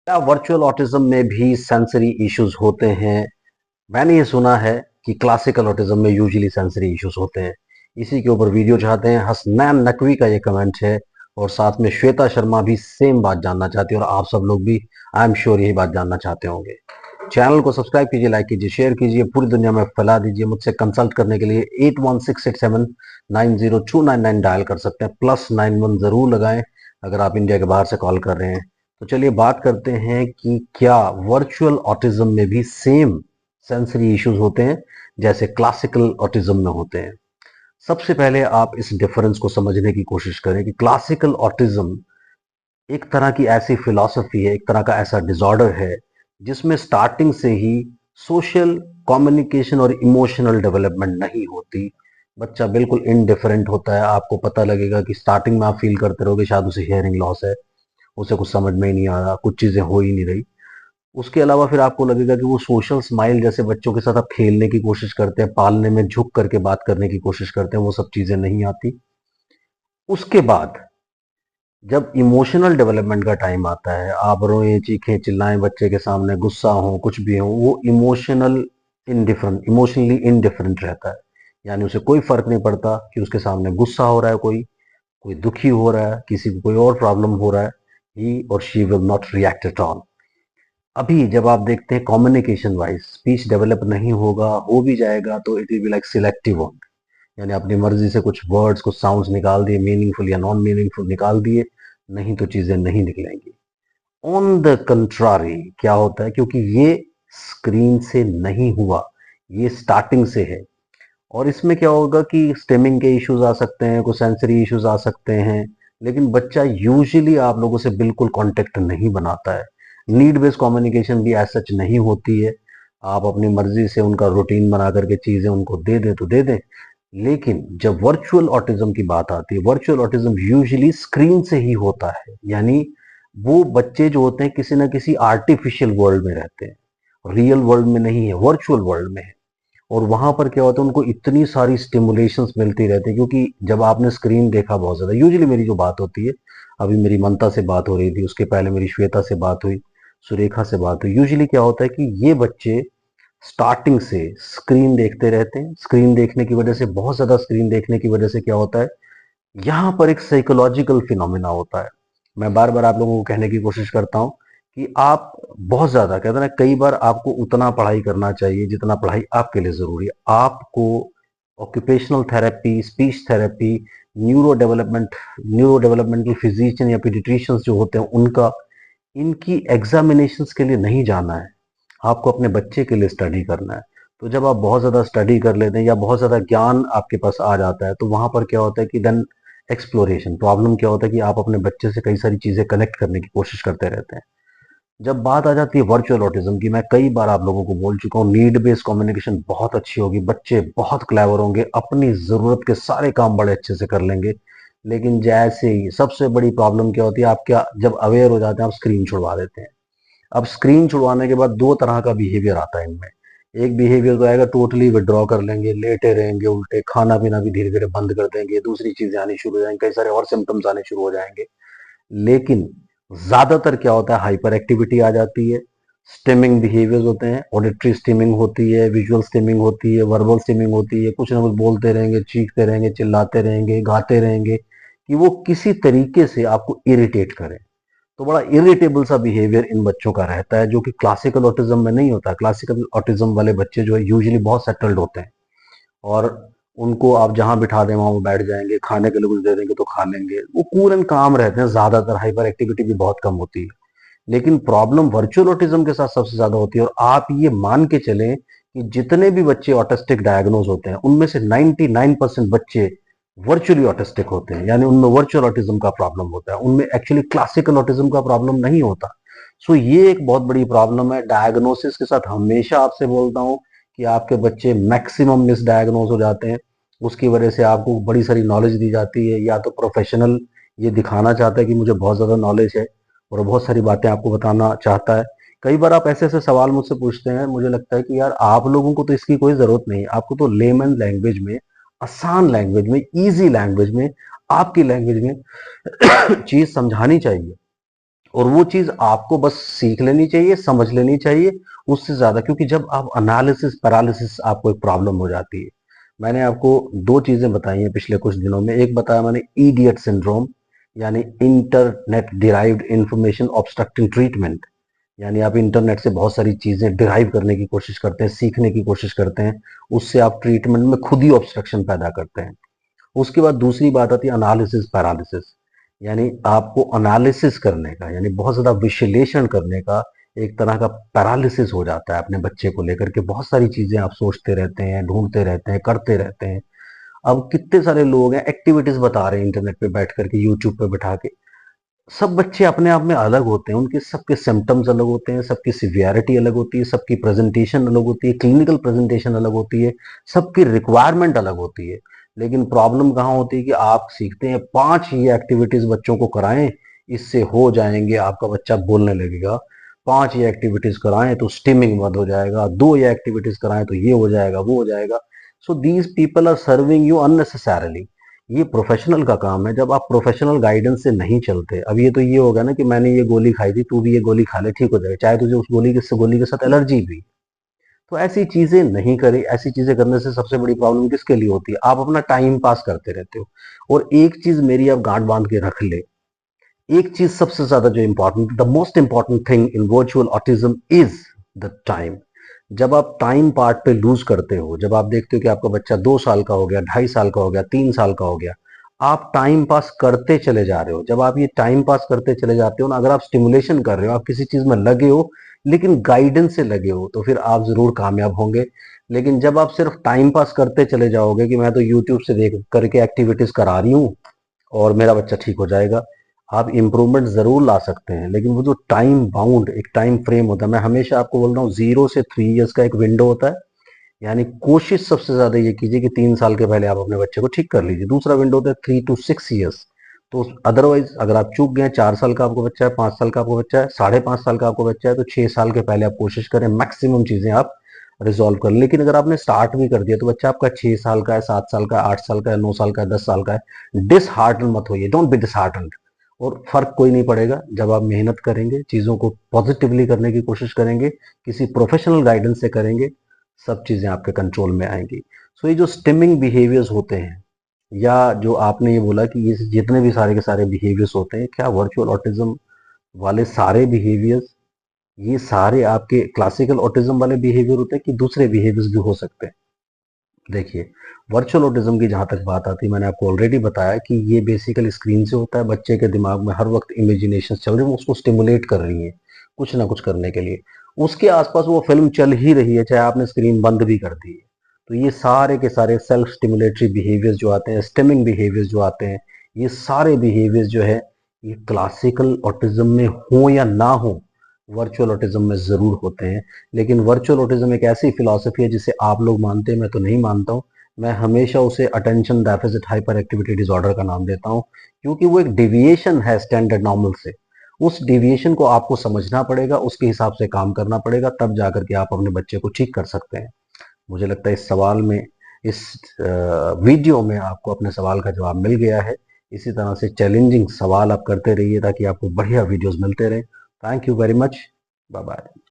क्या virtual autism में भी सेंसरी इश्यूज होते हैं? मैंने ये सुना है कि क्लासिकल ऑटिज्म में यूजुअली सेंसरी इश्यूज होते हैं। इसी के ऊपर वीडियो चाहते हैं। हसनैन नकवी का ये कमेंट है और साथ में श्वेता शर्मा भी सेम बात जानना चाहती है और आप सब लोग भी आई एम श्योर यही बात जानना चाहते होंगे। चैनल को सब्सक्राइब कीजिए, लाइक कीजिए, शेयर कीजिए, पूरी दुनिया में फैला दीजिए। मुझसे कंसल्ट करने के लिए 8168790299 डायल कर सकते हैं। +91 जरूर लगाएं अगर आप इंडिया के बाहर से कॉल कर रहे हैं। तो चलिए बात करते हैं कि क्या वर्चुअल ऑटिज्म में भी सेम सेंसरी इश्यूज होते हैं जैसे क्लासिकल ऑटिज्म में होते हैं। सबसे पहले आप इस डिफरेंस को समझने की कोशिश करें कि क्लासिकल ऑटिज्म एक तरह की ऐसी फिलॉसफी है, एक तरह का ऐसा डिसऑर्डर है जिसमें स्टार्टिंग से ही सोशल कम्युनिकेशन और इमोशनल डेवलपमेंट नहीं होती। बच्चा बिल्कुल इनडिफरेंट होता है। आपको पता लगेगा कि स्टार्टिंग में आप फील करते रहोगे शायद उसे हियरिंग लॉस है, उसे कुछ समझ में ही नहीं आ रहा, कुछ चीजें हो ही नहीं रही। उसके अलावा फिर आपको लगेगा कि वो सोशल स्माइल जैसे बच्चों के साथ आप खेलने की कोशिश करते हैं, पालने में झुक करके बात करने की कोशिश करते हैं, वो सब चीजें नहीं आती। उसके बाद जब इमोशनल डेवलपमेंट का टाइम आता है, आप रोएं, चीखें, चिल्लाएं बच्चे के सामने, गुस्सा हो, कुछ भी हो, वो इमोशनली इनडिफरेंट रहता है। यानी उसे कोई फर्क नहीं पड़ता कि उसके सामने गुस्सा हो रहा है, कोई दुखी हो रहा है, किसी को कोई और प्रॉब्लम हो रहा है। ही और she will not react at all. अभी जब आप देखते हैं कम्युनिकेशन वाइज स्पीच डेवलप नहीं होगा, हो भी जाएगा तो it will be like selective one. यानी अपनी मर्जी से कुछ वर्ड्स, कुछ साउंड्स निकाल दिए, मीनिंगफुल या नॉन मीनिंगफुल निकाल दिए, नहीं तो चीजें नहीं निकलेंगी। ऑन द कंट्रारी क्या होता है, क्योंकि ये स्क्रीन से नहीं हुआ, ये स्टार्टिंग से है। और इसमें क्या होगा कि स्टेमिंग के इश्यूज आ सकते हैं, कुछ सेंसरी इश्यूज आ सकते हैं, लेकिन बच्चा यूजुअली आप लोगों से बिल्कुल कांटेक्ट नहीं बनाता है। नीड बेस्ड कम्युनिकेशन भी एज सच नहीं होती है। आप अपनी मर्जी से उनका रूटीन बना करके चीजें उनको दे दें तो दे दें। लेकिन जब वर्चुअल ऑटिज्म की बात आती है, वर्चुअल ऑटिज्म यूजुअली स्क्रीन से ही होता है। यानी वो बच्चे जो होते हैं किसी ना किसी आर्टिफिशियल वर्ल्ड में रहते हैं, रियल वर्ल्ड में नहीं है, वर्चुअल वर्ल्ड में है। और वहां पर क्या होता है, उनको इतनी सारी स्टिमुलेशंस मिलती रहती है, क्योंकि जब आपने स्क्रीन देखा बहुत ज्यादा, यूजुअली मेरी जो बात होती है, अभी मेरी ममता से बात हो रही थी, उसके पहले मेरी श्वेता से बात हुई, सुरेखा से बात हुई। यूजुअली क्या होता है कि ये बच्चे स्टार्टिंग से स्क्रीन देखते रहते हैं। स्क्रीन देखने की वजह से, बहुत ज्यादा स्क्रीन देखने की वजह से क्या होता है, यहाँ पर एक साइकोलॉजिकल फिनोमिना होता है। मैं बार बार आप लोगों को कहने की कोशिश करता हूँ कि आप बहुत ज्यादा कहते हैं ना, कई बार आपको उतना पढ़ाई करना चाहिए जितना पढ़ाई आपके लिए जरूरी है। आपको occupational therapy, speech therapy, neuro developmental physician या पीडियाट्रिशियंस जो होते हैं उनका, इनकी एग्जामिनेशंस के लिए नहीं जाना है। आपको अपने बच्चे के लिए स्टडी करना है। तो जब आप बहुत ज़्यादा स्टडी कर लेते हैं या बहुत ज़्यादा ज्ञान आपके पास आ जाता है, तो वहाँ पर क्या होता है कि देन एक्सप्लोरेशन प्रॉब्लम क्या होता है कि आप अपने बच्चे से कई सारी चीज़ें कनेक्ट करने की कोशिश करते रहते हैं। जब बात आ जाती है वर्चुअल ऑटिज्म की, मैं कई बार आप लोगों को बोल चुका हूँ, नीड बेस्ड कम्युनिकेशन बहुत अच्छी होगी, बच्चे बहुत क्लेवर होंगे, अपनी ज़रूरत के सारे काम बड़े अच्छे से कर लेंगे। लेकिन जैसे ही सबसे बड़ी प्रॉब्लम क्या होती है, आप क्या जब अवेयर हो जाते हैं, आप स्क्रीन छुड़वा देते हैं। अब स्क्रीन छुड़वाने के बाद दो तरह का बिहेवियर आता है इनमें। एक बिहेवियर तो आएगा, टोटली विड्रॉ कर लेंगे, लेटे रहेंगे, उल्टे खाना पीना भी धीरे धीरे बंद कर देंगे, दूसरी चीजें आनी शुरू हो जाएंगी, कई सारे और सिम्टम्स आने शुरू हो जाएंगे। लेकिन ज्यादातर क्या होता है, हाइपर एक्टिविटी आ जाती है, स्टिमिंग बिहेवियर्स होते हैं, ऑडिटरी स्टिमिंग होती है, विजुअल स्टिमिंग होती है, वर्बल स्टिमिंग होती है। कुछ ना कुछ बोलते रहेंगे, चीखते रहेंगे, चिल्लाते रहेंगे, गाते रहेंगे कि वो किसी तरीके से आपको इरिटेट करें। तो बड़ा इरिटेबल सा बिहेवियर इन बच्चों का रहता है, जो कि क्लासिकल ऑटिज्म में नहीं होता। क्लासिकल ऑटिज्म वाले बच्चे जो है यूजुअली बहुत सेटल्ड होते हैं और उनको आप जहां बिठा दें वहां वो बैठ जाएंगे, खाने के लिए कुछ दे देंगे तो खा लेंगे, वो कूल एंड काम रहते हैं, ज्यादातर हाइपर एक्टिविटी भी बहुत कम होती है। लेकिन प्रॉब्लम वर्चुअल ऑटिज्म के साथ सबसे ज्यादा होती है। और आप ये मान के चलें कि जितने भी बच्चे ऑटिस्टिक डायग्नोज होते हैं उनमें से 99% बच्चे वर्चुअली ऑटिस्टिक होते हैं, यानी उनमें वर्चुअल ऑटिज्म का प्रॉब्लम होता है, उनमें एक्चुअली क्लासिकल ऑटिज्म का प्रॉब्लम नहीं होता। सो ये एक बहुत बड़ी प्रॉब्लम है। डायग्नोसिस के साथ हमेशा आपसे बोलता हूं कि आपके बच्चे मैक्सिमम मिस डायग्नोज हो जाते हैं। उसकी वजह से आपको बड़ी सारी नॉलेज दी जाती है, या तो प्रोफेशनल ये दिखाना चाहता है कि मुझे बहुत ज्यादा नॉलेज है और बहुत सारी बातें आपको बताना चाहता है। कई बार आप ऐसे ऐसे सवाल मुझसे पूछते हैं, मुझे लगता है कि यार आप लोगों को तो इसकी कोई जरूरत नहीं है, आपको तो लेमन लैंग्वेज में, आसान लैंग्वेज में, इजी लैंग्वेज में, आपकी लैंग्वेज में चीज समझानी चाहिए। और वो चीज आपको बस सीख लेनी चाहिए, समझ लेनी चाहिए, उससे ज्यादा। क्योंकि जब आप एनालिसिस पैरालिसिस आपको एक प्रॉब्लम हो जाती है। मैंने आपको दो चीजें बताई हैं पिछले कुछ दिनों में। एक बताया मैंने ईडियट सिंड्रोम, यानी internet derived information obstructing treatment. यानी आप इंटरनेट से बहुत सारी चीजें डिराइव करने की कोशिश करते हैं, सीखने की कोशिश करते हैं, उससे आप ट्रीटमेंट में खुद ही ऑब्स्ट्रक्शन पैदा करते हैं। उसके बाद दूसरी बात आती है एनालिसिस पैरालिसिस, यानी आपको एनालिसिस करने का, यानी बहुत ज्यादा विश्लेषण करने का एक तरह का पैरालिसिस हो जाता है अपने बच्चे को लेकर के। बहुत सारी चीजें आप सोचते रहते हैं, ढूंढते रहते हैं, करते रहते हैं। अब कितने सारे लोग हैं एक्टिविटीज बता रहे हैं इंटरनेट पे बैठ करके, यूट्यूब पे बैठा के। सब बच्चे अपने आप में अलग होते हैं, उनके सबके सिम्टम्स अलग होते हैं, सबकी सिवियरिटी अलग होती है, सबकी प्रेजेंटेशन अलग होती है, क्लिनिकल प्रेजेंटेशन अलग होती है, सबकी रिक्वायरमेंट अलग होती है। लेकिन प्रॉब्लम कहाँ होती है कि आप सीखते हैं 5 ये एक्टिविटीज बच्चों को कराएं, इससे हो जाएंगे, आपका बच्चा बोलने लगेगा। 5 ये एक्टिविटीज कराएं तो स्टिमिंग बंद हो जाएगा, 2 ये एक्टिविटीज कराएं तो ये हो जाएगा, वो हो जाएगा। So these people are serving you unnecessarily. ये प्रोफेशनल का काम है। जब आप प्रोफेशनल गाइडेंस से नहीं चलते, अब ये तो ये होगा ना कि मैंने ये गोली खाई थी, तू भी ये गोली खा ले, ठीक हो जाएगा, चाहे तुझे उस गोली के साथ एलर्जी भी। तो ऐसी चीजें नहीं करें। ऐसी चीजें करने से सबसे बड़ी प्रॉब्लम किसके लिए होती है? आप अपना टाइम पास करते रहते हो। और एक चीज मेरी आप गांठ बांध के रख ले, एक चीज सबसे ज्यादा जो important, the most important thing in virtual autism is the time. जब आप टाइम पार्ट पे लूज करते हो, जब आप देखते हो कि आपका बच्चा 2 साल का हो गया, 2.5 साल का हो गया, 3 साल का हो गया, आप टाइम पास करते चले जा रहे हो। जब आप ये टाइम पास करते चले जाते हो ना, अगर आप स्टिमुलेशन कर रहे हो, आप किसी चीज में लगे हो, लेकिन गाइडेंस से लगे हो, तो फिर आप जरूर कामयाब होंगे। लेकिन जब आप सिर्फ टाइम पास करते चले जाओगे कि मैं तो यूट्यूब से देख करके एक्टिविटीज करा रही हूँ और मेरा बच्चा ठीक हो जाएगा, आप इंप्रूवमेंट जरूर ला सकते हैं, लेकिन वो जो टाइम बाउंड एक टाइम फ्रेम होता है, मैं हमेशा आपको बोल रहा हूँ 0 से 3 ईयर्स का एक विंडो होता है। यानी कोशिश सबसे ज्यादा ये कीजिए कि 3 साल के पहले आप अपने बच्चे को ठीक कर लीजिए। दूसरा विंडो होता है 3 to 6 ईयर्स। तो अदरवाइज अगर आप चूक गए, 4 साल का आपको बच्चा है, 5 साल का आपको बच्चा है, 5.5 साल का आपको बच्चा है, तो 6 साल के पहले आप कोशिश करें मैक्सिमम चीजें आप रिजॉल्व कर लें। लेकिन अगर आपने स्टार्ट भी कर दिया तो बच्चा आपका 6 साल का है, 7 साल का है, 8 साल का है, 9 साल का है, 10 साल का है, डिसहार्टन मत होइए, डोंट बी डिसहार्टन। और फर्क कोई नहीं पड़ेगा जब आप मेहनत करेंगे, चीजों को पॉजिटिवली करने की कोशिश करेंगे, किसी प्रोफेशनल गाइडेंस से करेंगे, सब चीजें आपके कंट्रोल में आएंगी। सो ये जो स्टिमिंग बिहेवियर्स होते हैं, या जो आपने ये बोला कि ये जितने भी सारे के सारे बिहेवियर्स होते हैं, क्या वर्चुअल ऑटिज्म वाले सारे बिहेवियर्स, ये सारे आपके क्लासिकल ऑटिज्म वाले बिहेवियर होते हैं कि दूसरे बिहेवियर्स भी हो सकते हैं? देखिए, वर्चुअल ऑटिज्म की जहां तक बात आती है, मैंने आपको ऑलरेडी बताया कि ये बेसिकली स्क्रीन से होता है। बच्चे के दिमाग में हर वक्त इमेजिनेशन चल रही है, वो उसको स्टिमुलेट कर रही है कुछ ना कुछ करने के लिए। उसके आसपास वो फिल्म चल ही रही है, चाहे आपने स्क्रीन बंद भी कर दी है। तो ये सारे के सारे सेल्फ स्टिमुलेटरी बिहेवियर्स जो आते हैं, स्टिमिंग बिहेवियर्स जो आते हैं, ये सारे बिहेवियर्स जो है, ये क्लासिकल ऑटिज्म में हो या ना हो, वर्चुअल ऑटिज्म में जरूर होते हैं। लेकिन वर्चुअल ऑटिज्म एक ऐसी फिलॉसफी है जिसे आप लोग मानते हैं, मैं तो नहीं मानता हूँ। मैं हमेशा उसे attention deficit hyper activity disorder का नाम देता हूँ, क्योंकि वो एक डिविएशन है स्टैंडर्ड नॉर्मल से। उस डिविएशन को आपको समझना पड़ेगा, उसके हिसाब से काम करना पड़ेगा, तब जाकर के आप अपने बच्चे को ठीक कर सकते हैं। मुझे लगता है इस सवाल में, इस वीडियो में आपको अपने सवाल का जवाब मिल गया है। इसी तरह से चैलेंजिंग सवाल आप करते रहिए ताकि आपको बढ़िया वीडियोस मिलते रहे। Thank you very much. Bye bye.